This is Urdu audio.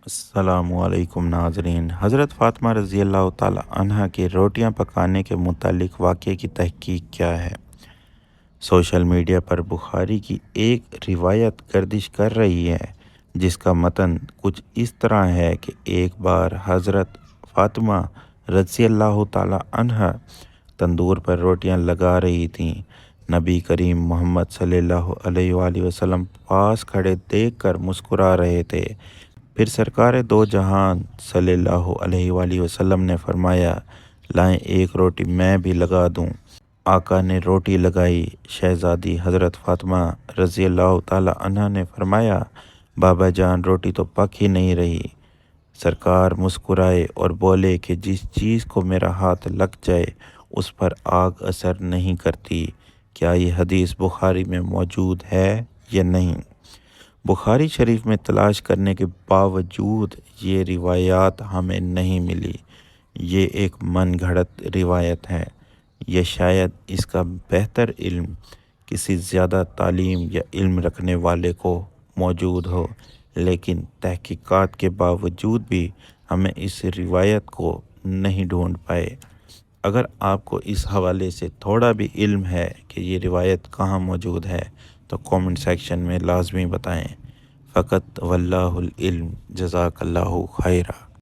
السلام علیکم ناظرین۔ حضرت فاطمہ رضی اللہ تعالی عنہ کے روٹیاں پکانے کے متعلق واقعے کی تحقیق کیا ہے؟ سوشل میڈیا پر بخاری کی ایک روایت گردش کر رہی ہے جس کا متن کچھ اس طرح ہے کہ ایک بار حضرت فاطمہ رضی اللہ تعالی عنہ تندور پر روٹیاں لگا رہی تھیں۔ نبی کریم محمد صلی اللہ علیہ وآلہ وسلم پاس کھڑے دیکھ کر مسکرا رہے تھے۔ پھر سرکار دو جہان صلی اللہ علیہ وآلہ وسلم نے فرمایا، لائیں ایک روٹی میں بھی لگا دوں۔ آقا نے روٹی لگائی۔ شہزادی حضرت فاطمہ رضی اللہ تعالی عنہ نے فرمایا، بابا جان روٹی تو پک ہی نہیں رہی۔ سرکار مسکرائے اور بولے کہ جس چیز کو میرا ہاتھ لگ جائے اس پر آگ اثر نہیں کرتی۔ کیا یہ حدیث بخاری میں موجود ہے یا نہیں؟ بخاری شریف میں تلاش کرنے کے باوجود یہ روایات ہمیں نہیں ملی۔ یہ ایک من گھڑت روایت ہے، یا شاید اس کا بہتر علم کسی زیادہ تعلیم یا علم رکھنے والے کو موجود ہو، لیکن تحقیقات کے باوجود بھی ہمیں اس روایت کو نہیں ڈھونڈ پائے۔ اگر آپ کو اس حوالے سے تھوڑا بھی علم ہے کہ یہ روایت کہاں موجود ہے تو کامنٹ سیکشن میں لازمی بتائیں۔ فقط واللہ العلم، جزاک اللہ خیرہ۔